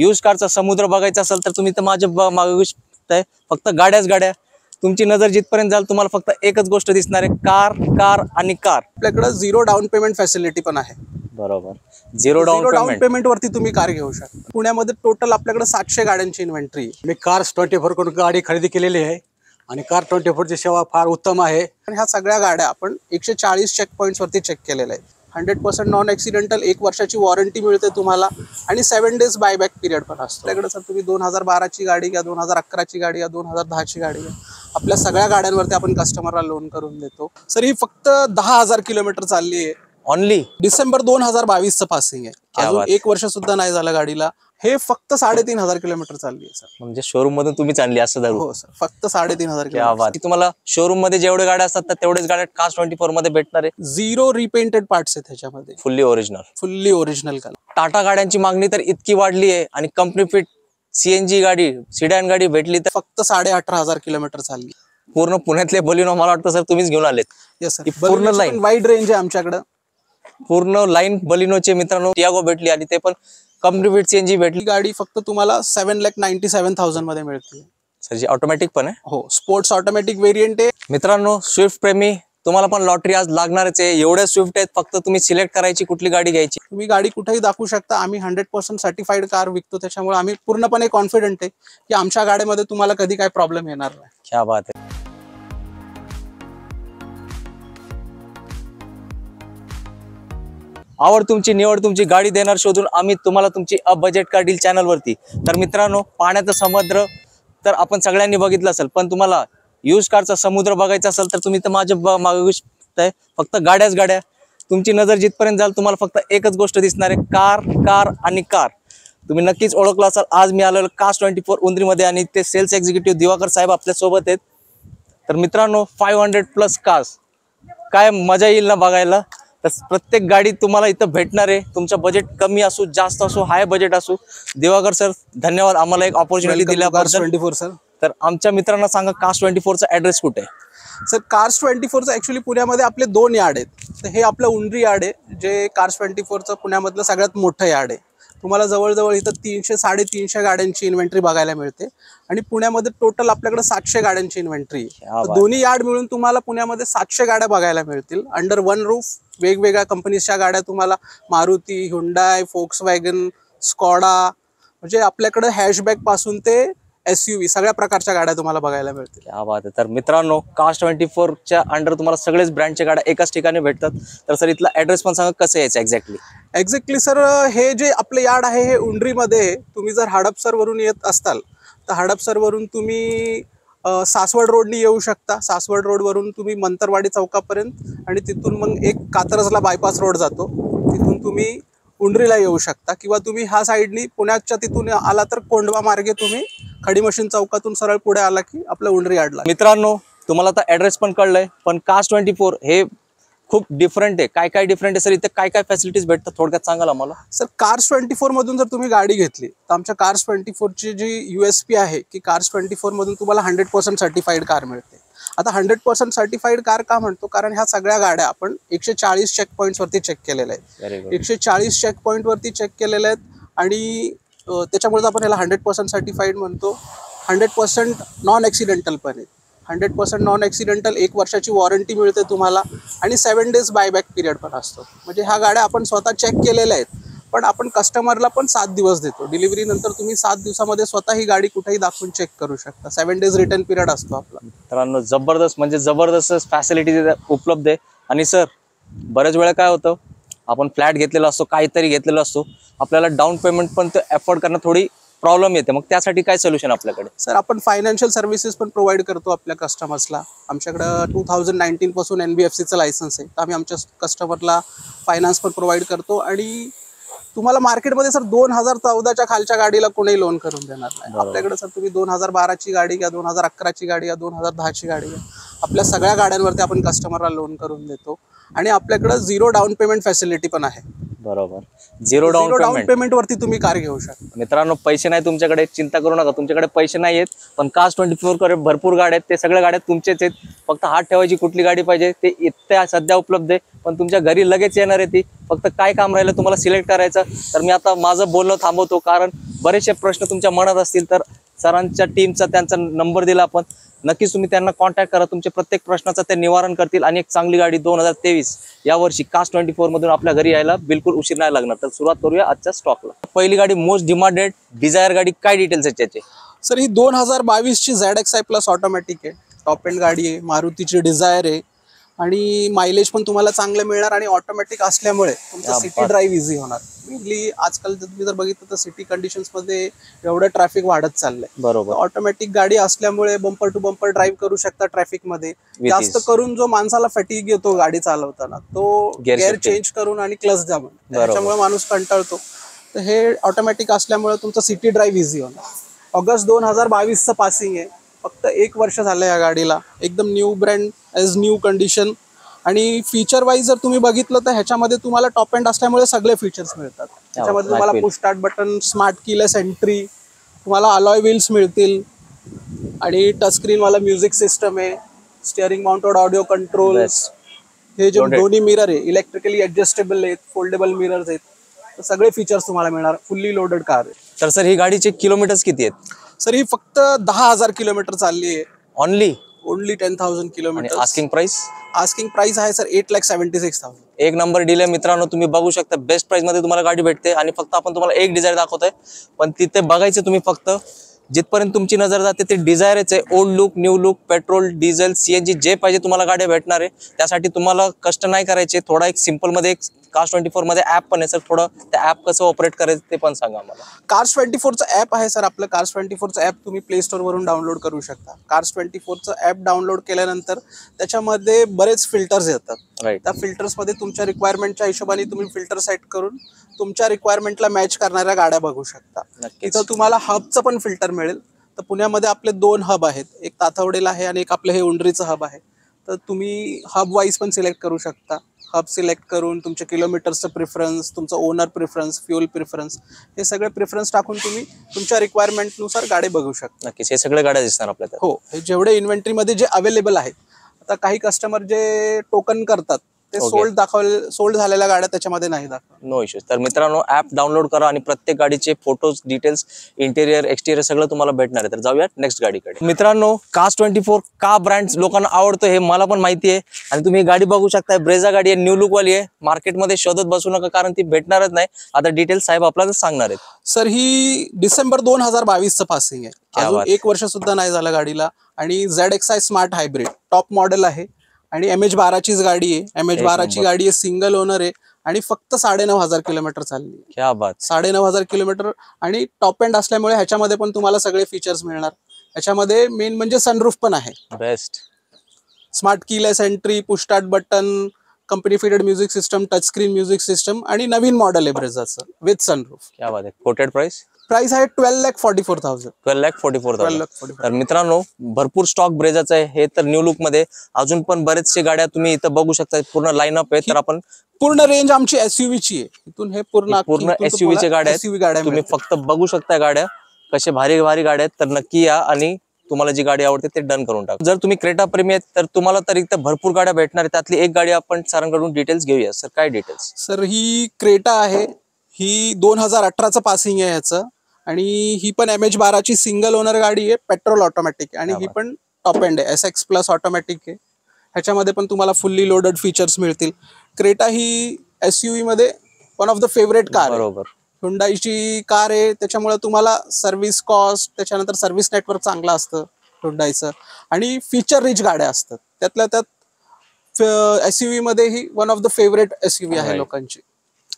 Use कारचा समुद्र बघायचा असेल तर तुम्ही तर माझ्या मागे शकताय, फक्त गाड्याच गाड्या। तुमची नजर जिथपर्यंत जाल तुम्हाला फक्त एकच गोष्ट दिसणार आहे, कार कार आणि कार। आपल्याकडे झिरो डाऊन पेमेंट फॅसिलिटी पण आहे। बरोबर, झिरो डाऊन पेमेंट वरती तुम्ही कार घेऊ शकता। पुण्यामध्ये टोटल आपल्याकडे 700 गाड्यांची इन्व्हेंटरी आहे। मी कार्स 24 कडून गाडी खरेदी केलेली आहे आणि कार 24 ची सेवा फार उत्तम आहे। आणि ह्या सगळ्या गाड्या आपण 140 चेक पॉइंट्स वरती चेक केलेल्या आहेत। 100% नॉन ॲक्सिडेंटल, 1 वर्षाची वॉरंटी मिळते तुम्हाला आणि 7 डेज बायबॅक पिरियड पण असतो। आपल्याकडे सर तुम्ही 2012 ची गाडी घ्या, 2011 ची गाडी घ्या, 2010 ची गाडी घ्या, आपल्या सगळ्या गाड्यांवरती आपण कस्टमरला लोन करून देतो। सर ही फक्त 10,000 किलोमीटर चालली आहे ओनली। डिसेंबर 2022 चं पासिंग आहे, अजून 1 वर्ष सुद्धा नाही झालं गाडीला। हे फक्त 3,500 किलोमीटर चालली आहे सर। म्हणजे शोरूम मधून तुम्ही चालली असं धरू? हो सर, फक्त 3,500 क्या बात। तुम्हाला शोरूम मध्ये जेवढे गाड्या असतात तर तेवढेच गाड्या कार्स 24 मध्ये भेटणार आहे। झिरो रिपेंटेड पार्ट्स आहेत त्याच्यामध्ये, फुल्ली ओरिजिनल कलर। टाटा गाड्यांची मागणी तर इतकी वाढली आहे आणि कंपनी फिट सीएनजी गाडी, सिडॅन गाडी भेटली तर फक्त 18,500 किलोमीटर चालली। पूर्ण पुण्यातले बलिनो मला वाटतं सर तुम्हीच घेऊन आलेत। येस सर, पूर्ण लाईन वाईड रेंज आहे आमच्याकडे, पूर्ण लाईन बलिनोचे मित्रांनो। टियागो भेटली आणि ते पण कंपनी फिट सीएनजी भेटली। गाडी फक्त तुम्हाला 7,97,000 मध्ये मिळते सर, जी ऑटोमॅटिक पण आहे? हो, स्पोर्ट्स ऑटोमॅटिक वेरियंट आहे। मित्रांनो, स्विफ्ट प्रेमी तुम्हाला पण लॉटरी आज लागणारच आहे। एवढे स्विफ्ट आहेत, फक्त तुम्ही सिलेक्ट करायची कुठली गाडी घ्यायची। तुम्ही गाडी कुठेही दाखवू शकता, आम्ही 100% सर्टिफाईड कार विकतो, त्याच्यामुळे आम्ही पूर्णपणे कॉन्फिडंट आहे की आमच्या गाडीमध्ये तुम्हाला कधी काही प्रॉब्लेम येणार नाही। क्या बात आहे। आवड तुमची, निवड तुमची, गाडी देणार शोधून आम्ही तुम्हाला तुमची a budget car deal channel वरती। तर मित्रांनो, पाण्याचा समुद्र तर आपण सगळ्यांनी बघितलं असेल, पण तुम्हाला यूज कारचा समुद्र बघायचा असेल तर तुम्ही तर माझ्या मागे शकताय, फक्त गाड्याच गाड्या। तुमची नजर जिथपर्यंत जाल तुम्हाला फक्त एकच गोष्ट दिसणार आहे, कार कार आणि कार। तुम्ही नक्कीच ओळखलं असाल, आज मी आलेलो कार्स 24 उंद्रीमध्ये आणि ते सेल्स एक्झिक्युटिव्ह दिवाकर साहेब आपल्या सोबत आहेत। तर मित्रांनो, 500+ कार्स, काय मजा येईल ना बघायला। तर प्रत्येक गाडी तुम्हाला इथं भेटणार आहे, तुमचं बजेट कमी असो, जास्त असो, हाय बजेट असो। दिवाकर सर, धन्यवाद आम्हाला एक ऑपॉर्च्युनिटी दिल्याबद्दल। 24 सर, तर आमच्या मित्रांना सांगा कार्स 24 चा ऍड्रेस कुठे आहे? सर, कार्स 24 चा ऍक्च्युअली पुण्यामध्ये आपले 2 यार्ड आहेत। तर हे आपलं उंडरी यार्ड आहे, जे कार्स 24 चं पुण्यामधलं सगळ्यात मोठं यार्ड आहे। तुम्हाला जवळजवळ इथं 300-350 गाड्यांची इन्व्हेंटरी बघायला मिळते आणि पुण्यामध्ये टोटल आपल्याकडे 700 गाड्यांची इन्व्हेंटरी आहे। दोन्ही यार्ड मिळून तुम्हाला पुण्यामध्ये 700 गाड्या बघायला मिळतील अंडर वन रूफ। वेगवेगळ्या कंपनीच्या गाड्या तुम्हाला मारुती, हुंडाई, फोक्सवॅगन, स्कॉडा, म्हणजे आपल्याकडे हॅशबॅग पासून ते SUV सगळ्या प्रकारच्या गाड्या तुम्हाला बघायला मिळतील। क्या बात आहे। तर मित्रांनो, कार्स 24 च्या अंडर तुम्हाला सगळेच ब्रँडच्या गाड्या एकाच ठिकाणी भेटतात। तर सर, इथला ऍड्रेस पण सांगा, कसं यायचं एक्झॅक्टली सर, हे जे आपले यार्ड आहे हे उंडरीमध्ये, तुम्ही जर हडपसर वरून येत असताल तर हडपसर वरून तुम्ही सासवड रोडनी येऊ शकता। सासवड रोड वरून तुम्ही मंतरवाडी चौकापर्यंत आणि तिथून मग एक कात्रजला बायपास रोड जातो, तिथून तुम्ही उंडरीला येऊ शकता। किंवा तुम्ही ह्या साईडनी पुण्याच्या तिथून आला तर कोंडवा मार्गे तुम्ही खडी मशीन चौकातून सरळ पुढे आला की आपलं उंडरी यार्डला। मित्रांनो, तुम्हाला आता ऍड्रेस पण कळलंय, पण कार्स 24 हे खूप डिफरंट आहे। काय काय डिफरंट आहे सर, इथे काय काय फॅसिलिटीज भेटतात थोडक्यात सांगाल आम्हाला? सर, कार्स 24 मधून जर तुम्ही गाडी घेतली तर आमच्या कार्स 24 ची जी USP आहे की कार्स 24 मधून तुम्हाला 100% सर्टिफाईड कार मिळते। आता 100% सर्टिफाईड कार का म्हणतो, कारण ह्या सगळ्या गाड्या आपण 140 चेक पॉइंट्स वरती चेक केलेल्या आहेत। 140 चेक पॉइंट वरती चेक केलेल्या आहेत आणि त्याच्यामुळे आपण याला 100% सर्टिफाईड म्हणतो। 100% नॉन ॲक्सिडेंटल पण आहे। 100% नॉन ॲक्सिडेंटल, 1 वर्षाची वॉरंटी मिळते तुम्हाला आणि 7 डेज बायबॅक पिरियड पण असतो। म्हणजे ह्या गाड्या आपण स्वतः चेक केलेल्या आहेत, पण आपण कस्टमरला पण 7 दिवस देतो। डिलिव्हरी नंतर तुम्ही 7 दिवसामध्ये स्वतः ही गाडी कुठेही दाखवून चेक करू शकता। 7 डेज रिटर्न पिरियड असतो आपला। मित्रांनो, जबरदस्त म्हणजे जबरदस्त फॅसिलिटी उपलब्ध आहे। आणि सर, बऱ्याच वेळा काय होतं, आपण फ्लॅट घेतलेला असतो, काहीतरी घेतलेला असतो, आपल्याला डाऊन पेमेंट पण ते अफोर्ड करणं थोडी प्रॉब्लेम येते, मग त्यासाठी काय सोल्युशन आपल्याकडे? सर, आपण फायनान्शियल सर्व्हिसेस पण प्रोव्हाइड करतो आपल्या कस्टमर्सला। आमच्याकडे 2019 पासून NBFCचं लायसन्स आहे, तर आम्ही आमच्या कस्टमरला फायनान्स पण प्रोव्हाइड करतो। आणि तुम्हाला मार्केटमध्ये सर 2014च्या खालच्या गाडीला कोणी लोन करून देणार नाही। आपल्याकडे सर तुम्ही 2012 ची गाडी घ्या, 2011 ची गाडी घ्या, 2010 ची गाडी घ्या, आपल्या सगळ्या गाड्यांवरती आपण कस्टमरला लोन करून देतो आणि आपल्याकडे झिरो डाऊन पेमेंट फॅसिलिटी पण आहे। बरोबर. Zero down down payment. Payment वरती तुम्ही कार घेऊ शकता. मित्रांनो, पैसे नाही तुमच्याकडे, चिंता करू नका. तुमच्याकडे पैसे नाही आहेत, पण Cars24 कडे भरपूर गाड्या आहेत. ते सगळ्या गाड्या तुमचेच आहेत. फक्त हात ठेवायची कुठली गाडी पाहिजे ते इथं सध्या उपलब्ध आहे, पण तुमच्या घरी लगेच येणार आहे ती. फक्त काय काम राहिलं तुम्हाला सिलेक्ट करायचं. तर मी आता माझं बोलणं थांबवतो, कारण बरेचसे प्रश्न तुमच्या मनात असतील. तर सरांच्या टीमचा त्यांचा नंबर दिला आपण, नक्कीच तुम्ही त्यांना कॉन्टॅक्ट करा. तुमच्या प्रत्येक प्रश्नाचं ते निवारण करतील आणि एक चांगली गाडी 2023 या वर्षी Cars24 मधून आपल्या घरी यायला बिलकुल उशीर नाही लागणार. तर सुरुवात करूया आजच्या स्टॉकला. पहिली गाडी मोस्ट डिमांडेड डिझायर गाडी, काय डिटेल्स आहेत त्याचे? सर ही 2022 ची ZXi प्लस ऑटोमॅटिक आहे. टॉप एंड गाडी आहे, मारुतीची डिझायर आहे आणि मायलेज पण तुम्हाला चांगलं मिळणार आणि ऑटोमॅटिक असल्यामुळे तुमचं सिटी ड्राईव्ह इझी होणार. मेनली आजकाल तुम्ही जर बघितलं तर सिटी कंडिशन्स मध्ये एवढं ट्रॅफिक वाढत चाललंय. बरोबर. ऑटोमॅटिक गाडी असल्यामुळे बंपर टू बंपर ड्राईव्ह करू शकता ट्रॅफिक मध्ये. जास्त करून जो माणसाला फॅटिग येतो गाडी चालवताना, तो गेअर चेंज करून आणि क्लच दाबून, त्याच्यामुळे माणूस कंटाळतो. तर हे ऑटोमॅटिक असल्यामुळे तुमचं सिटी ड्राईव्ह इझी होणार. ऑगस्ट 2022चं पासिंग आहे. फक्त 1 वर्ष झालं या गाडीला. एकदम new brand, as new condition. आणि फीचर वाईज जर तुम्ही बघितलं तर ह्याच्यामध्ये तुम्हाला टॉप एंड असल्यामुळे सगळे फीचर्स मिळतात. त्याच्यामध्ये तुम्हाला push start button, smart keyless entry, तुम्हाला अलॉय व्हील्स मिळतील आणि टच स्क्रीन वाला म्युझिक सिस्टम आहे, स्टिअरिंग माउंटेड ऑडिओ कंट्रोल. हे जे दोन्ही मिरर आहे इलेक्ट्रिकली ऍडजस्टेबल आहेत, फोल्डेबल मिरर्स आहेत. तर सगळे फीचर्स तुम्हाला मिळणार. फुल्ली लोडेड कार आहे. तर सर ही गाडीचे किलोमीटर्स किती आहेत? सर ही फक्त 10,000 किलोमीटर चालली आहे. Only 10,000 kilometre. Asking price? Asking price आहे सर 8,76,000. एक नंबर डील आहे मित्रांनो. तुम्ही बघू शकता बेस्ट प्राइस मध्ये तुम्हाला गाडी भेटते. आणि फक्त आपण तुम्हाला एक डिझायर दाखवतोय, पण तिथे बघायचं तुम्ही फक्त जिथपर्यंत तुमची नजर जाते ते डिझायरच आहे. Old look, new look, petrol, diesel, CNG जे पाहिजे तुम्हाला गाड्या भेटणार आहे. त्यासाठी तुम्हाला कष्ट नाही करायचे. थोडा एक सिंपल मध्ये एक Cars24 मध्ये ऍप पण आहे सर. थोडं त्या ऍप कसं ऑपरेट करायचं ते पण सांगा मला. Cars24चं ऍप आहे सर आपलं. Cars24चं ऍप तुम्ही प्ले स्टोर वरून डाउनलोड करू शकता. Cars24चं ऍप डाउनलोड केल्यानंतर त्याच्यामध्ये बरेच फिल्टर्स येतात. त्या फिल्टर्स मध्ये तुमच्या रिक्वायरमेंटच्या हिशोबाने तुम्ही फिल्टर सेट करून तुमच्या रिक्वायरमेंटला मॅच करणाऱ्या गाड्या बघू शकता. इथं तुम्हाला हबचं पण फिल्टर मिळेल. तर पुण्यामध्ये आपले 2 हब आहेत, एक तातवडेला आहे आणि एक आपलं हे उंडरीचं हब आहे. तर तुम्ही हब वाईज पण सिलेक्ट करू शकता. हब सिलेक्ट करून तुमच्या किलोमीटरचं प्रिफरन्स, तुमचं ओनर प्रिफरन्स, फ्युल प्रिफरन्स, हे सगळे प्रिफरन्स टाकून तुम्ही तुमच्या रिक्वायरमेंटनुसार गाडी बघू शकता. नक्कीच हे सगळे गाड्या दिसणार आपल्याला. हो, हे जेवढे इन्व्हेंटरीमध्ये जे अवेलेबल आहेत. आता काही कस्टमर जे टोकन करतात ते सोल्ड झालेल्या गाड्या त्याच्यामध्ये नाही दाखवत. No issues. तर मित्रांनो ऍप डाउनलोड करा आणि प्रत्येक गाडीचे फोटोज, डिटेल्स, इंटेरियर, एक्सटिरियर सगळं तुम्हाला भेटणार आहे. तर जाऊया नेक्स्ट गाडीकडे. मित्रांनो Cars24 का ब्रँड लोकांना आवडतो हे मला पण माहिती आहे. आणि तुम्ही गाडी बघू शकता, ब्रेझा गाडी आहे, न्यू लुक वाली आहे. मार्केटमध्ये शोधत बसू नका, कारण ती भेटणारच नाही. आता डिटेल्स साहेब आपल्याला सांगणार आहेत. सर ही डिसेंबर 2022चं पासिंग आहे. अजून 1 वर्ष सुद्धा नाही झालं गाडीला. आणि ZXi smart hybrid top model आहे आणि MH12चीच गाडी आहे. MH12ची गाडी आहे, सिंगल ओनर आहे आणि फक्त 9,500 किलोमीटर चालली. क्या बात. 9,500 किलोमीटर आणि टॉप एंड असल्यामुळे ह्याच्यामध्ये पण तुम्हाला सगळे फीचर्स मिळणार. ह्याच्यामध्ये मेन म्हणजे सनरूफ पण आहे. Best. Smart keyless entry, push start button, company fitted music system, touch screen music system आणि नवीन मॉडेल आहे ब्रेझाचं विथ सनरूफ. क्या बात आहे. Coated price? प्राइस आहे 12,44,000. 12,44,000. तर मित्रांनो भरपूर स्टॉक ब्रेझाचा आहे. हे तर न्यू लुक मध्ये अजून पण बरेचसे गाड्या तुम्ही इथं बघू शकता. पूर्ण लाईनअप आहे. तर आपण पूर्ण रेंज आमची SUV ची आहे. इथून हे पूर्ण SUV च्या गाड्या आहेत. तुम्ही फक्त बघू शकता गाड्या कशा भारी भारी गाड्या आहेत. तर नक्की या आणि तुम्हाला जी गाडी आवडते ते डन करून टाका. जर तुम्ही क्रेटा प्रेमी आहेत तर तुम्हाला तर इथं भरपूर गाड्या भेटणार आहेत. त्यातली एक गाडी आपण सरांकडून डिटेल्स घेऊया. सर काय डिटेल्स? सर ही क्रेटा आहे. ही 2018चं पासिंग आहे ह्याचं आणि ही पण MH12ची सिंगल ओनर गाडी आहे, पेट्रोल ऑटोमॅटिक. आणि ही पण टॉप एंड आहे, SX प्लस ऑटोमॅटिक आहे. ह्याच्यामध्ये पण तुम्हाला फुल्ली लोडेड फीचर्स मिळतील. क्रेटा ही SUV मध्ये one of the favourite car. बरोबर. हुंडाईची कार आहे, त्याच्यामुळे तुम्हाला सर्व्हिस कॉस्ट, त्याच्यानंतर सर्व्हिस नेटवर्क चांगलं असतं हुंडाईचं आणि फीचर रिच गाड्या असतात. त्यातल्या त्यात SUV मध्ये ही one of the favourite SUV आहे लोकांची.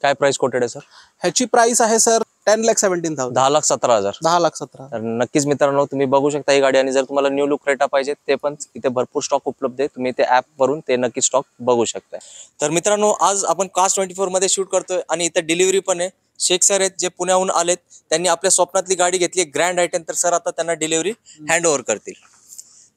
काय प्राइस कोटेड आहे सर? ह्याची प्राइस आहे सर 10,17,000. 10,17,000. 10,17,000. तर नक्कीच मित्रांनो तुम्ही बघू शकता ही गाडी. आणि जर तुम्हाला न्यू लुक क्रेटा पाहिजे ते पण इथे भरपूर स्टॉक उपलब्ध आहे. तुम्ही ते ऍप वरून ते नक्की स्टॉक बघू शकता. तर मित्रांनो आज आपण Cars24 मध्ये शूट करतोय आणि इथे डिलिव्हरी पण आहे. शेख सर आहेत जे पुण्याहून आलेत. त्यांनी आपल्या स्वप्नातली गाडी घेतली ग्रँड आयटेन. तर सर आता त्यांना डिलिव्हरी हँड ओव्हर करतील.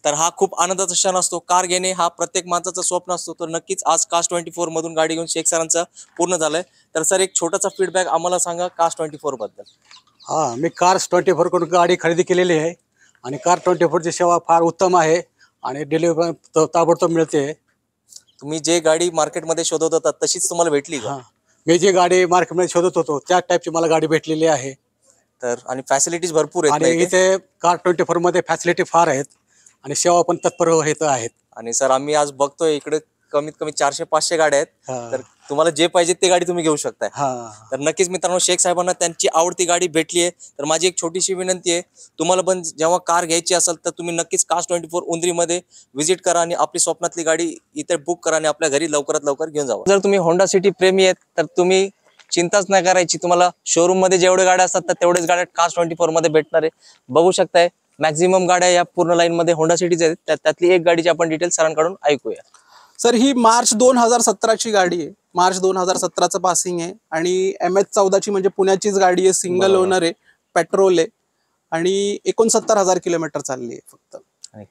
तर हा खूप आनंदाचा क्षण असतो. कार घेणे हा प्रत्येक माणसाचं स्वप्न असतो. तर नक्कीच आज Cars24 मधून गाडी घेऊन शेख सरांचं पूर्ण झालंय. तर सर एक छोटासा फीडबॅक आम्हाला सांगा Cars24 बद्दल. हा, मी Cars24 कडून गाडी खरेदी केलेली आहे आणि Cars24 ची सेवा फार उत्तम आहे आणि डिलिव्हरी पण ताबडतोब मिळते. तुम्ही जे गाडी मार्केटमध्ये शोधत होता तशीच तुम्हाला भेटली का? हा, मी जी गाडी मार्केटमध्ये शोधत होतो त्या टाईपची मला गाडी भेटलेली आहे. तर आणि फॅसिलिटीज भरपूर आहेत ना आणि इथे? इथे Cars24 मध्ये फॅसिलिटी फार आहेत आणि सेवा पण तत्पर आहेत. आणि सर आम्ही आज बघतोय इकडे कमीत कमी 400-500 गाड्या आहेत. हा. तर तुम्हाला जे पाहिजे ते गाडी तुम्ही घेऊ शकताय. हा, तर नक्कीच मित्रांनो शेख साहेबांना त्यांची आवडती गाडी भेटली आहे. तर माझी एक छोटीशी विनंती आहे, तुम्हाला पण जेव्हा कार घ्यायची असेल तर तुम्ही नक्कीच Cars24 उंद्रीमध्ये व्हिजिट करा आणि आपली स्वप्नातली गाडी इथे बुक करा आणि आपल्या घरी लवकरात लवकर घेऊन जावा. जर तुम्ही होंडा सिटी प्रेमी आहेत तर तुम्ही चिंताच नाही करायची. तुम्हाला शोरूम मध्ये जेवढे गाड्या असतात तर तेवढेच गाड्या Cars24 मध्ये भेटणार आहे. बघू शकताय मॅक्झिमम गाड्या या पूर्ण लाईन मध्ये होंडा सिटीज आहेत. त्यातली एक गाडीची आपण डिटेल सरांकडून ऐकूया. सर ही मार्च 2017ची गाडी आहे. मार्च 2017चं पासिंग आहे आणि MS14ची म्हणजे पुण्याचीच गाडी आहे. सिंगल बरोबर. ओनर आहे, पेट्रोल आहे आणि 69,000 किलोमीटर चालली आहे फक्त.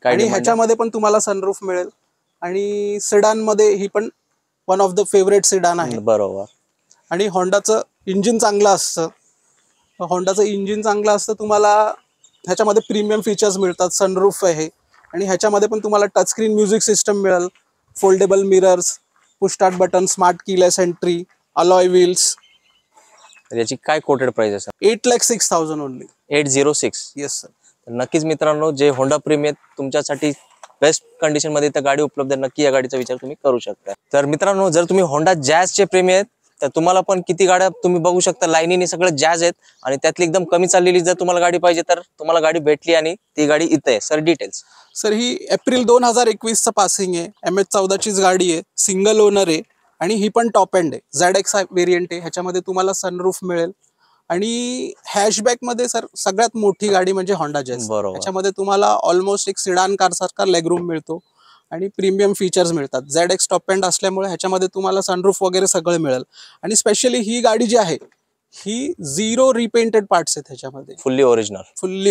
आणि ह्याच्यामध्ये पण तुम्हाला सनरूफ मिळेल आणि सेडान मध्ये ही पण one of the favourite sedan आहे. बरोबर. आणि होंडाचं इंजिन चांगलं असतं. तुम्हाला ह्याच्यामध्ये प्रीमियम फीचर्स मिळतात. सनरूफ आहे आणि ह्याच्यामध्ये पण तुम्हाला टचस्क्रीन म्युझिक सिस्टम मिळेल, foldable mirrors, push start button, smart keyless entry, alloy wheels. याची काय कोटेड प्राइस आहे सर? 8,06,000 ओनली. 806. Yes sir. तर नक्कीच मित्रांनो जे होंडा प्रेमी आहेत तुमच्यासाठी बेस्ट कंडिशन मध्ये इथं गाडी उपलब्ध आहे. नक्की या गाडीचा विचार तुम्ही करू शकता. तर मित्रांनो जर तुम्ही होंडा जॅझचे प्रेमी आहेत तर तुम्हाला पण किती गाड्या तुम्ही बघू शकता लाईनीने सगळं जॅझ आहेत आणि त्यातली एकदम कमी चाललेली जर तुम्हाला गाडी पाहिजे तर तुम्हाला गाडी भेटली आणि ती गाडी इथे आहे. Sir details. सर ही एप्रिल 2021चं पासिंग आहे. MS14चीच गाडी आहे, सिंगल ओनर आहे आणि ही पण टॉप एंड आहे. ZX व्हेरियंट आहे. ह्याच्यामध्ये तुम्हाला सनरूफ मिळेल आणि हॅशबॅक मध्ये सर सगळ्यात मोठी गाडी म्हणजे होंडा जॅझ. बरोबर. ह्याच्यामध्ये तुम्हाला ऑलमोस्ट एक सिडान कार सारखा लेगरूम मिळतो आणि प्रीमियम फीचर्स मिळतात. ZX टॉप एंड असल्यामुळे ह्याच्यामध्ये तुम्हाला सनरूफ वगैरे सगळं मिळेल आणि स्पेशली ही गाडी जी आहे ही 0 रिपेंटेड पार्ट्स आहेत ह्याच्यामध्ये. Fully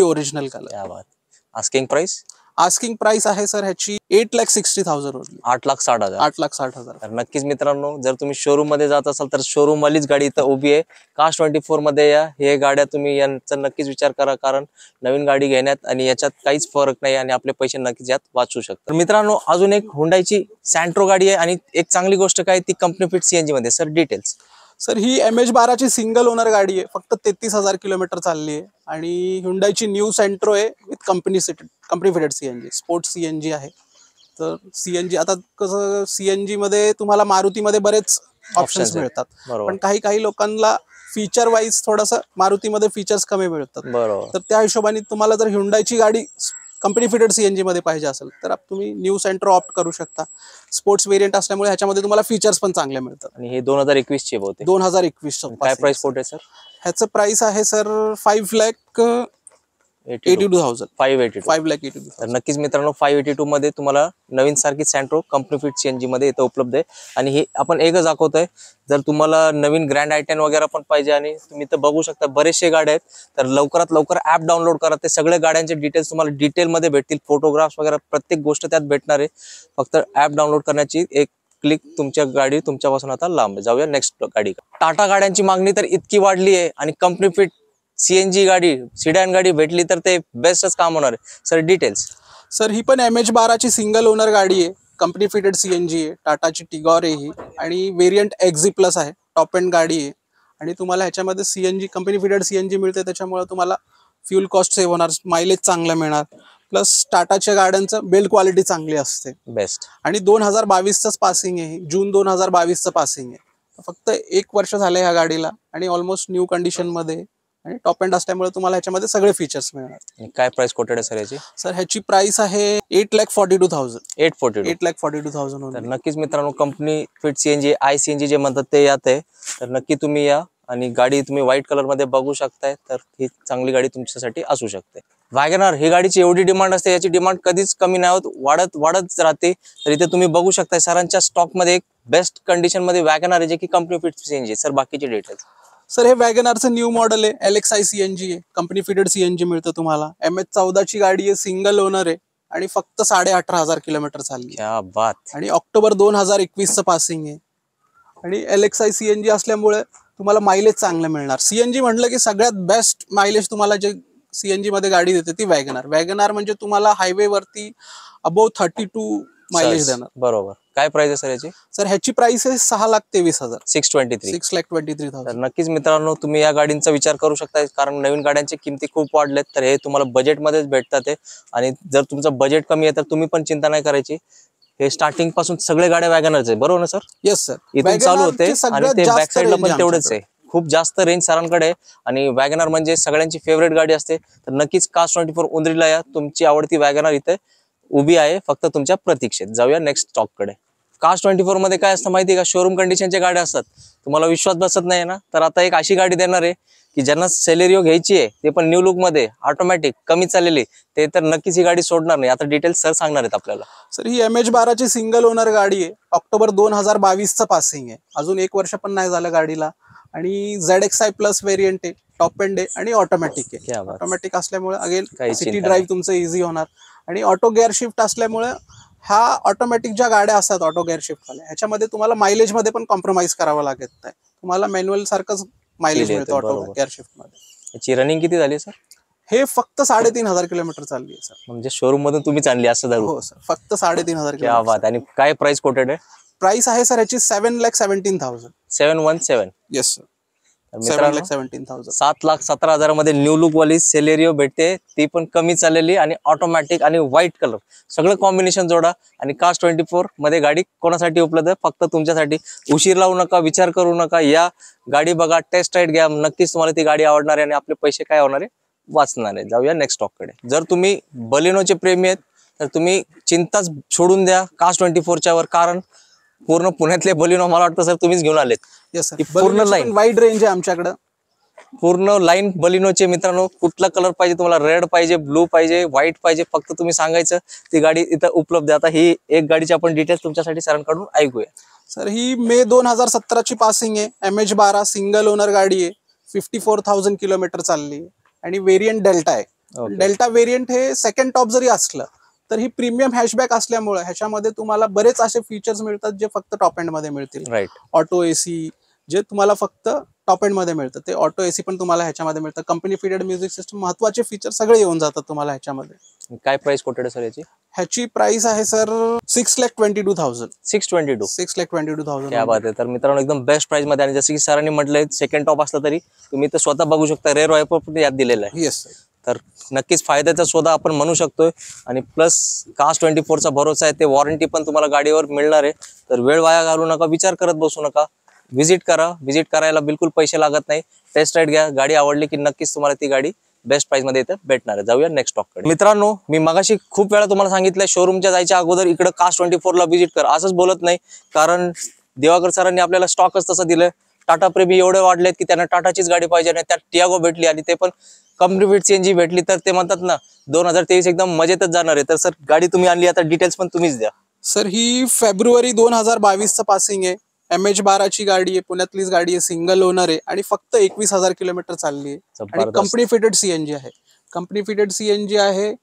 original colour. क्या बात. Asking price? आस्किंग प्राइस आहे सर ह्याची 8,60,000 ओनली. 8,60,000. 8,60,000. तर नक्कीच मित्रांनो जर तुम्ही शोरूम मध्ये जात असाल तर शोरूम वालीच गाडी इथं उभी आहे. Cars24 मध्ये या हे गाड्या तुम्ही यांचा नक्कीच विचार करा कारण नवीन गाडी घेण्यात आणि याच्यात काहीच फरक नाही आणि आपले पैसे नक्कीच यात वाचू शकतात. तर मित्रांनो अजून एक हुंडाईची सँट्रो गाडी आहे आणि एक चांगली गोष्ट काय ती कंपनी फिट CNG मध्ये. Sir details. सर ही MH12ची सिंगल ओनर गाडी आहे. फक्त 33,000 किलोमीटर चालली आहे आणि हुंडाईची न्यू सेंट्रो आहे with company fitted CNG, sports CNG आहे. तर CNG आता कसं CNG मध्ये तुम्हाला मारुतीमध्ये बरेच ऑप्शन्स आहेत. मिळतात बरोबर. पण काही लोकांना फीचर वाईज थोडंसं मारुतीमध्ये फीचर्स कमी मिळतात. बरोबर. तर त्या हिशोबाने तुम्हाला जर हुंडाईची गाडी कंपनी फिटेड CNG मध्ये पाहिजे असेल तर तुम्ही न्यू सेंट्रो ऑप्ट करू शकता. स्पोर्ट्स वेरियंट असल्यामुळे ह्याच्यामध्ये तुम्हाला फीचर्स पण चांगले मिळतात. आणि हे 2021 चे बहुतेक. 2021 काय प्राइस कोट आहे सर? ह्याचं प्राइस आहे सर 5,82,000. 5,82,000. तर नक्कीच मित्रांनो 582 मध्ये तुम्हाला नवीन सारखी सँट्रो कंपनी फिट CNG मध्ये इथं उपलब्ध आहे आणि हे आपण एकच दाखवतोय. जर तुम्हाला नवीन ग्रँड I10 वगैरे पण पाहिजे आणि तुम्ही इथं बघू शकता बरेचसे गाड्या आहेत तर लवकरात लवकर ऍप डाउनलोड करा. ते सगळ्या गाड्यांचे डिटेल्स तुम्हाला डिटेल मध्ये भेटतील. फोटोग्राफ्स वगैरे प्रत्येक गोष्ट त्यात भेटणार आहे. फक्त ऍप डाउनलोड करण्याची एक क्लिक तुमच्या गाडी तुमच्यापासून आता लांब. जाऊया नेक्स्ट गाडी. टाटा गाड्यांची मागणी तर इतकी वाढली आहे आणि कंपनी फिट CNG गाडी सिडॅन गाडी भेटली तर ते बेस्टच काम होणार आहे. Sir details. सर ही पण MH12ची सिंगल ओनर गाडी आहे. कंपनी फिटेड CNG आहे. टाटाची टिगॉर आहे ही आणि व्हेरियंट XZ+ आहे. टॉप एंड गाडी आहे आणि तुम्हाला ह्याच्यामध्ये CNG कंपनी फिटेड CNG मिळते त्याच्यामुळे तुम्हाला फ्यूल कॉस्ट सेव्ह होणार, मायलेज चांगला मिळणार. प्लस टाटाच्या गाड्यांचं बिल्ड क्वालिटी चांगली असते. बेस्ट. आणि 2022च पासिंग आहे. जून 2022चं पासिंग आहे. फक्त 1 वर्ष झालं ह्या गाडीला आणि ऑलमोस्ट न्यू कंडिशन मध्ये आणि टॉप एंड असल्यामुळे तुम्हाला ह्याच्यामध्ये सगळे फीचर्स मिळणार. काय प्राइस कोटेड आहे सर याची? सर ह्याची प्राइस आहे 8,42,000. 842. तर नक्कीच मित्रांनो कंपनी फिट CNG iCNG जे म्हणतात ते यात आहे. तर नक्की तुम्ही या आणि गाडी तुम्ही व्हाईट कलर मध्ये बघू शकताय. तर ही चांगली गाडी तुमच्यासाठी असू शकते. वॅगनर ही गाडीची एवढी डिमांड असते याची डिमांड कधीच कमी नाही होत, वाढत राहते. तर इथे तुम्ही बघू शकताय सरांच्या स्टॉक मध्ये एक बेस्ट कंडिशन मध्ये वॅगनर आहे जे की कंपनी फिट CNG. सर बाकीचे डिटेल्स. सर हे वॅगनारचं न्यू मॉडेल आहे. LXi CNG आहे. कंपनी फिटेड CNG मिळतं तुम्हाला. MS14ची गाडी आहे. सिंगल ओनर आहे आणि फक्त 18,500 किलोमीटर चालली आहे. क्या बात. आणि ऑक्टोबर 2021चं पासिंग आहे. आणि LXI CNG असल्यामुळे तुम्हाला मायलेज चांगलं मिळणार. CNG म्हटलं की सगळ्यात बेस्ट मायलेज तुम्हाला जे CNG मध्ये गाडी देते ती वॅगनार म्हणजे तुम्हाला हायवे वरती अबोव 32 मायलेज देणार. बरोबर. काय प्राइस आहे सर याची? सर ह्याची प्राइस आहे 6,23,000. 623. 6,23,000. तर नक्कीच मित्रांनो तुम्ही या गाडींचा विचार करू शकता, कारण नवीन गाड्यांची किमती खूप वाढल्यात. तर हे तुम्हाला बजेटमध्येच भेटतात ते. आणि जर तुमचं बजेट कमी आहे तर तुम्ही पण चिंता नाही करायची. हे स्टार्टिंग पासून सगळे गाड्या वॅगनरच आहे, बरोबर ना सर? Yes sir. इथून चालू होते आणि ते बॅक साईडला पण तेवढंच आहे. खूप जास्त रेंज सरांकडे आहे आणि वॅगनर म्हणजे सगळ्यांची फेवरेट गाडी असते. तर नक्कीच कास्ट 24 उंद्रीला या. तुमची आवडती वॅगनर इथे उभी आहे फक्त तुमच्या प्रतीक्षेत. जाऊया नेक्स्ट स्टॉक कडे. कास्ट 24 मध्ये काय असतं माहिती आहे का? शोरूम कंडिशनच्या गाड्या असतात. तुम्हाला विश्वास बसत नाही ना, तर आता एक अशी गाडी देणार आहे की ज्यांना सेलेरिओ घ्यायची आहे, ते पण न्यू लुक मध्ये, ऑटोमॅटिक, कमी चाललेली, ते तर नक्कीच ही गाडी सोडणार नाही. आता डिटेल्स सर सांगणार आहेत आपल्याला. सर ही MH12 ची सिंगल ओनर गाडी आहे. ऑक्टोबर 2022चं पासिंग आहे. अजून 1 वर्ष पण नाही झालं गाडीला. आणि ZXI प्लस व्हेरियंट आहे, टॉप एंड आहे आणि ऑटोमॅटिक आहे. ऑटोमॅटिक असल्यामुळे अगेन सिटी ड्राईव्ह तुमचं इझी होणार. आणि ऑटो गिअर शिफ्ट असल्यामुळे ह्या ऑटोमॅटिक ज्या गाड्या असतात ऑटो गिअर शिफ्ट वाल्या, ह्याच्यामध्ये तुम्हाला मायलेज मध्ये पण कॉम्प्रोमाइज करावं लागत नाही. तुम्हाला मॅन्युअल सारखंच मायलेज मिळतं ऑटो गिअर शिफ्ट मध्ये. याची रनिंग किती झाली सर? हे फक्त 3,500 किलोमीटर चालली आहे सर. म्हणजे शोरूम मधून तुम्ही आणली असं धरू? हो सर, फक्त 3,500 क्या बात. आणि काय प्राइस कोटेड आहे? प्राइस आहे सर ह्याची 7,17,000. 717. Yes sir. मित्रांनो 7,17,000. 7,17,000 मध्ये न्यू लुक वाली सेलेरिओ भेटते, ती पण कमी चाललेली आणि ऑटोमॅटिक आणि व्हाईट कलर, सगळं कॉम्बिनेशन जोडा. आणि कास्ट 24 मध्ये गाडी कोणासाठी उपलब्ध आहे? फक्त तुमच्यासाठी. उशीर लावू नका, विचार करू नका, या गाडी बघा, टेस्ट राईड घ्या. नक्कीच तुम्हाला ती गाडी आवडणार आहे आणि आपले पैसे काय होणार आहे? वाचणार आहे. जाऊया नेक्स्ट स्टॉक कडे. जर तुम्ही बलिनोचे प्रेमी आहेत तर तुम्ही चिंताच सोडून द्या कास्ट 24च्या वर, कारण पूर्ण पुण्यातले बलिनो मला वाटतं सर तुम्हीच घेऊन आलेत. Yes sir. पूर्ण लाईन, वाईड रेंज आहे आमच्याकडे. पूर्ण लाईन बलिनोचे. मित्रांनो कुठला कलर पाहिजे तुम्हाला? रेड पाहिजे, ब्लू पाहिजे, व्हाईट पाहिजे, फक्त तुम्ही सांगायचं, ती गाडी इथं उपलब्ध आहे. आता ही एक गाडीची आपण डिटेल्स तुमच्यासाठी सरांकडून ऐकूया. सर ही मे 2017ची पासिंग आहे. MH12 सिंगल ओनर गाडी आहे. 54,000 किलोमीटर चालली आहे आणि व्हेरियंट डेल्टा आहे. डेल्टा व्हेरियंट हे सेकंड टॉप जरी असलं तर ही प्रीमियम हॅशबॅक असल्यामुळे ह्याच्यामध्ये तुम्हाला बरेच असे फीचर्स मिळतात जे फक्त टॉप एंड मध्ये मिळतील. राईट. ऑटो AC जे तुम्हाला फक्त टॉप एंड मध्ये मिळतं, ते ऑटो AC पण तुम्हाला ह्याच्यामध्ये मिळतं. कंपनी फिटेड म्युझिक सिस्टम, महत्वाचे फीचर सगळे येऊन जातात तुम्हाला ह्याच्यामध्ये. काय प्राइस कोटेड सर याची? ह्याची प्राइस आहे सर 6,22,000. 622. 6,22,000. क्या बात आहे. तर मित्रांनो एकदम बेस्ट प्राइस मध्ये. आणि जसं की सरांनी म्हटलंय सेकंड टॉप असला तरी तुम्ही तर स्वतः बघू शकता, रेअर वायपर पण यात दिलेला आहे. Yes sir. तर नक्कीच फायद्याचा शोधा आपण म्हणू शकतोय. आणि प्लस कास्ट 24चा भरोसा आहे, ते वॉरंटी पण तुम्हाला गाडीवर मिळणार आहे. तर वेळ वाया घालू नका, विचार करत बसू नका, व्हिजिट करा. व्हिजिट करायला बिलकुल पैसे लागत नाही. टेस्ट राईड घ्या, गाडी आवडली की नक्कीच तुम्हाला ती गाडी बेस्ट प्राइस मध्ये इथं भेटणार आहे. जाऊया नेक्स्ट स्टॉक कडे. मित्रांनो मी मगाशी खूप वेळा तुम्हाला सांगितलंय, शोरूमच्या जायच्या अगोदर इकडे कास्ट 24ला व्हिजिट कर, असंच बोलत नाही, कारण दिवाकर सरांनी आपल्याला स्टॉकच तसं दिलंय. टाटा प्रेमी एवढे वाढलेत की त्यांना टाटाचीच गाडी पाहिजे आणि त्यात टियागो भेटली आणि ते पण कंपनी फिट CNG भेटली, तर ते म्हणतात ना 2023 एकदम मजेतच जाणार आहे. तर सर गाडी तुम्ही आणली, आता डिटेल्स पण तुम्हीच द्या. सर ही फेब्रुवारी 2022चं पासिंग आहे. MH12ची गाडी आहे, पुण्यातलीच गाडी आहे, सिंगल ओनर आहे आणि फक्त 21,000 किलोमीटर चालली आहे. आणि कंपनी फिटेड CNG आहे. कंपनी फिटेड CNG आहे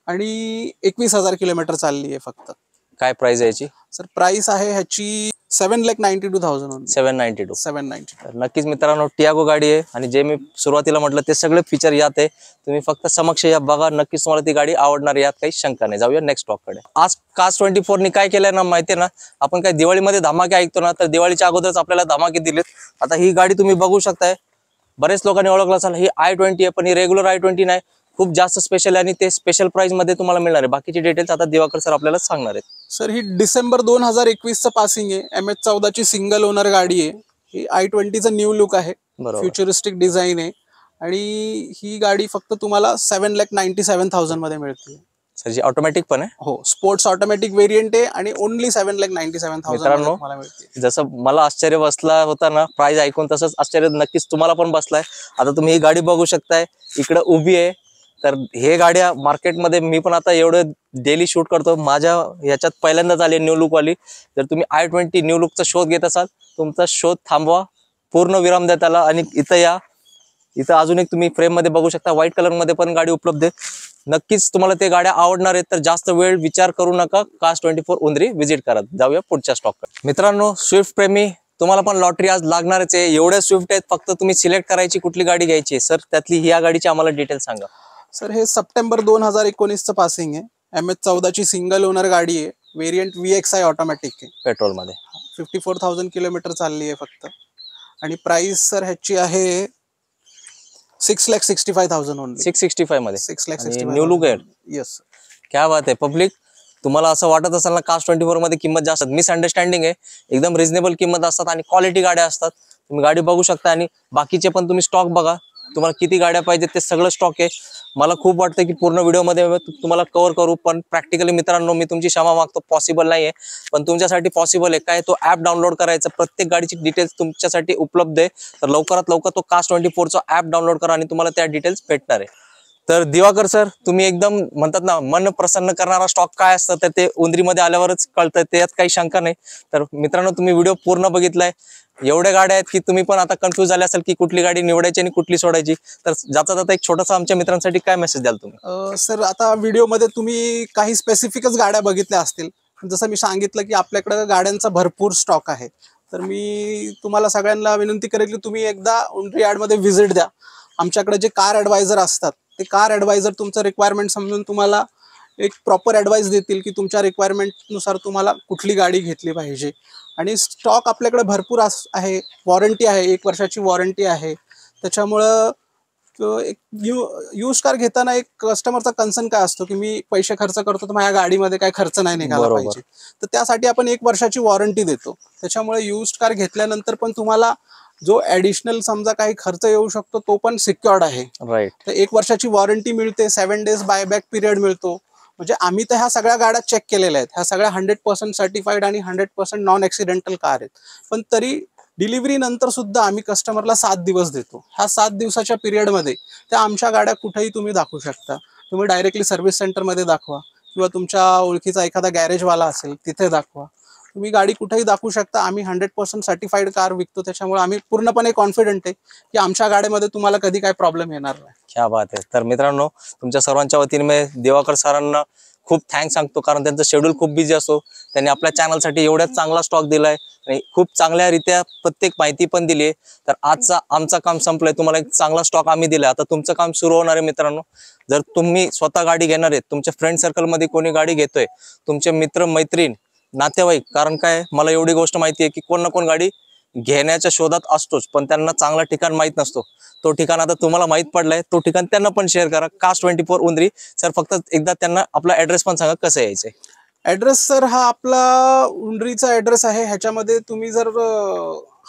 आणि 21,000 किलोमीटर चालली आहे फक्त. काय प्राइस आहे याची? सर प्राइस आहे ह्याची 7,92,000. 792. 790. तर नक्कीच मित्रांनो टियागो गाडी आहे आणि जे मी सुरुवातीला म्हटलं ते सगळे फीचर यात आहे. तुम्ही फक्त समक्ष या बघा, नक्कीच तुम्हाला ती गाडी आवडणार, यात काही शंका नाही. जाऊया नेक्स्ट स्टॉक कडे. आज कास्ट 24 नी काय केलंय ना माहितीये ना, आपण काय दिवाळीमध्ये धमाके ऐकतो ना, तर दिवाळीच्या अगोदरच आपल्याला धमाके दिलेत. आता ही गाडी तुम्ही बघू शकताय, बरेच लोकांनी ओळखलं असेल, ही i20 आहे, पण ही रेग्युलर i20 नाही, खूप जास्त स्पेशल आहे आणि ते स्पेशल प्राइस मध्ये तुम्हाला मिळणार आहे. बाकीची डिटेल्स आता दिवाकर सर आपल्याला सांगणार आहेत. सर ही डिसेंबर 2021चं पासिंग आहे. MH14ची सिंगल ओनर गाडी आहे. ही i20चं न्यू लुक आहे, फ्युचरिस्टिक डिझाईन आहे आणि ही गाडी फक्त तुम्हाला 7,97,000 मध्ये मिळते. सर जी ऑटोमॅटिक पण आहे? हो, स्पोर्ट्स ऑटोमॅटिक व्हेरियंट आहे आणि ओनली 7,97,000 तुम्हाला मिळते. जसं मला आश्चर्य बसला होता ना प्राइस ऐकून, तसंच आश्चर्य नक्कीच तुम्हाला पण बसलाय. आता तुम्ही ही गाडी बघू शकताय, इकडे उभी आहे. तर हे गाड्या मार्केटमध्ये मी पण आता एवढं डेली शूट करतो, माझ्या ह्याच्यात पहिल्यांदाच आली न्यू लुक वाली. जर तुम्ही i20 न्यू लुकचा शोध घेत असाल, तुमचा शोध थांबवा, पूर्ण विराम द्या त्याला आणि इथं या. इथं अजून एक तुम्ही फ्रेम मध्ये बघू शकता, व्हाईट कलर मध्ये पण गाडी उपलब्ध आहे. नक्कीच तुम्हाला ते गाड्या आवडणार आहेत. तर जास्त वेळ विचार करू नका, कार्स 24 उंदरी व्हिजिट करा. जाऊया पुढच्या स्टॉक. मित्रांनो, स्विफ्ट प्रेमी तुम्हाला पण लॉटरी आज लागणारच आहे. एवढे स्विफ्ट आहेत, फक्त तुम्ही सिलेक्ट करायची कुठली गाडी घ्यायची आहे. सर त्यातली ह्या गाडीची आम्हाला डिटेल सांगा. सर हे सप्टेंबर 2019चं पासिंग आहे. MS14 सिंगल ओनर गाडी आहे. व्हेरियंट VXI ऑटोमॅटिक आहे. पेट्रोल मध्ये 54,000 किलोमीटर चालली आहे फक्त. आणि प्राइस सर ह्याची आहे 6,65,000 ओनली. 665 मध्ये 6,65,000 न्यू लुक आहे. येस. क्या बात आहे पब्लिक. तुम्हाला असं वाटत असेल ना कार्स 24 मध्ये किंमत जास्त, मिसअंडरस्टँडिंग आहे. एकदम रिझनेबल किंमत असतात आणि क्वालिटी गाड्या असतात. तुम्ही गाडी बघू शकता आणि बाकीचे पण तुम्ही स्टॉक बघा. तुम्हाला किती गाड्या पाहिजेत ते सगळं स्टॉक आहे. मला खूप वाटतं की पूर्ण व्हिडिओमध्ये तुम्हाला कव्हर करू, पण प्रॅक्टिकली मित्रांनो मी तुमची क्षमा मागतो, पॉसिबल नाहीये. पण तुमच्यासाठी पॉसिबल आहे. काय, तो ऍप डाउनलोड करायचा, प्रत्येक गाडीची डिटेल्स तुमच्यासाठी उपलब्ध आहे. तर लवकरात लवकर तो कार्स 24चा ऍप डाउनलोड करा आणि तुम्हाला त्या डिटेल्स भेटणार आहे. तर दिवाकर सर, तुम्ही एकदम म्हणतात ना मन प्रसन्न करणारा स्टॉक काय असतं तर ते उंदरीमध्ये आल्यावरच कळतं, त्यात काही शंका नाही. तर मित्रांनो, तुम्ही व्हिडिओ पूर्ण बघितलाय. एवढ्या गाड्या आहेत की तुम्ही पण आता कन्फ्यूज झाले असेल की कुठली गाडी निवडायची आणि कुठली सोडायची. तर जाता जाता एक छोटासा आमच्या मित्रांसाठी काय मेसेज द्याल तुम्ही? सर आता व्हिडिओमध्ये तुम्ही काही स्पेसिफिकच गाड्या बघितल्या असतील. जसं मी सांगितलं की आपल्याकडे गाड्यांचा भरपूर स्टॉक आहे. तर मी तुम्हाला सगळ्यांना विनंती करेल की तुम्ही एकदा उंडरी यार्डमध्ये व्हिजिट द्या. आमच्याकडे जे कार ॲडवायझर असतात ते कार ॲडवायझर तुमचं रिक्वायरमेंट समजून तुम्हाला एक प्रॉपर ॲडवाइस देतील की तुमच्या रिक्वायरमेंटनुसार तुम्हाला कुठली गाडी घेतली पाहिजे. आणि स्टॉक आपल्याकडे भरपूर आहे. वॉरंटी आहे, 1 वर्षाची वॉरंटी आहे. त्याच्यामुळं एक यूज कार घेताना एक कस्टमरचा कन्सर्न काय असतो की मी पैसे खर्च करतो तर माझ्या गाडीमध्ये काय खर्च नाही निघाला बरोबर. पाहिजे. तर त्यासाठी आपण 1 वर्षाची वॉरंटी देतो. त्याच्यामुळे यूज कार घेतल्यानंतर पण तुम्हाला जो ऍडिशनल समजा काही खर्च येऊ शकतो तो पण सिक्युअर्ड आहे. राईट. तर 1 वर्षाची वॉरंटी मिळते, 7 डेज बायबॅक पिरियड मिळतो. म्हणजे आम्ही तर ह्या सगळ्या गाड्या चेक केलेल्या आहेत. ह्या सगळ्या 100% सर्टिफाईड आणि 100% नॉन ऍक्सिडेंटल कार आहेत. पण तरी डिलिव्हरी नंतर सुद्धा आम्ही कस्टमरला 7 दिवस देतो. ह्या 7 दिवसाच्या पिरियडमध्ये त्या आमच्या गाड्या कुठेही तुम्ही दाखवू शकता. तुम्ही डायरेक्टली सर्व्हिस सेंटरमध्ये दाखवा किंवा तुमच्या ओळखीचा एखादा गॅरेजवाला असेल तिथे दाखवा. तुम्ही गाडी कुठेही दाखवू शकता. आम्ही 100% सर्टिफाईड कार विकतो. त्याच्यामुळे आम्ही पूर्णपणे कॉन्फिडंट आहे की आमच्या गाड्यामध्ये तुम्हाला कधी काही प्रॉब्लेम येणार नाही. क्या बात आहे. तर मित्रांनो, तुमच्या सर्वांच्या वतीने मी दिवाकर सरांना खूप थँक्स सांगतो, कारण त्यांचं शेड्यूल खूप बिझी असतो. त्यांनी आपल्या चॅनलसाठी एवढ्याच चांगला स्टॉक दिलाय आणि खूप चांगल्यारीत्या प्रत्येक माहिती पण दिली आहे. तर आजचा आमचं काम संपलंय. तुम्हाला एक चांगला स्टॉक आम्ही दिलाय. आता तुमचं काम सुरू होणार आहे मित्रांनो. जर तुम्ही स्वतः गाडी घेणार आहेत, तुमच्या फ्रेंड सर्कलमध्ये कोणी गाडी घेतोय, तुमचे मित्र मैत्रीण नातेवाईक, कारण काय मला एवढी गोष्ट माहिती आहे की कोण ना कोण गाडी घेण्याच्या शोधात असतोच, पण त्यांना चांगला ठिकाण माहित नसतो. तो ठिकाण आता तुम्हाला माहित पडलाय, तो ठिकाण त्यांना पण शेअर करा. कार्स 24 उंदरी. सर फक्त एकदा त्यांना आपला ऍड्रेस पण सांगा, कसं यायचंय. ऍड्रेस सर हा आपला उंडरीचा ऍड्रेस आहे. ह्याच्यामध्ये तुम्ही जर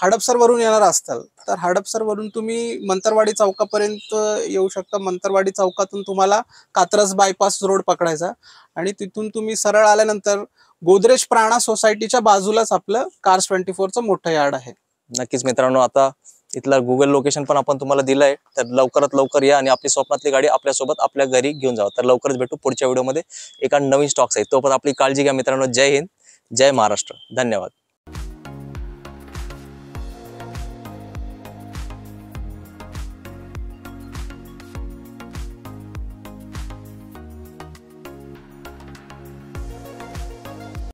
हडपसर वरून येणार असताल तर हडपसर वरून तुम्ही मंतरवाडी चौकापर्यंत येऊ शकता. मंतरवाडी चौकातून तुम्हाला कात्रज बायपास रोड पकडायचा आणि तिथून तुम्ही सरळ आल्यानंतर गोदरेज प्राणा सोसायटीच्या बाजूलाच आपलं कार्स 24चं मोठं यार्ड आहे. नक्कीच मित्रांनो, आता इथला गुगल लोकेशन पण आपण तुम्हाला दिलंय. तर लवकरात लवकर या आणि आपली स्वप्नातली गाडी आपल्यासोबत आपल्या घरी घेऊन जावा. तर लवकरच भेटू पुढच्या व्हिडिओमध्ये एका नवीन स्टॉक्स आहे. तोपर्यंत आपली काळजी घ्या मित्रांनो. जय हिंद, जय महाराष्ट्र. धन्यवाद.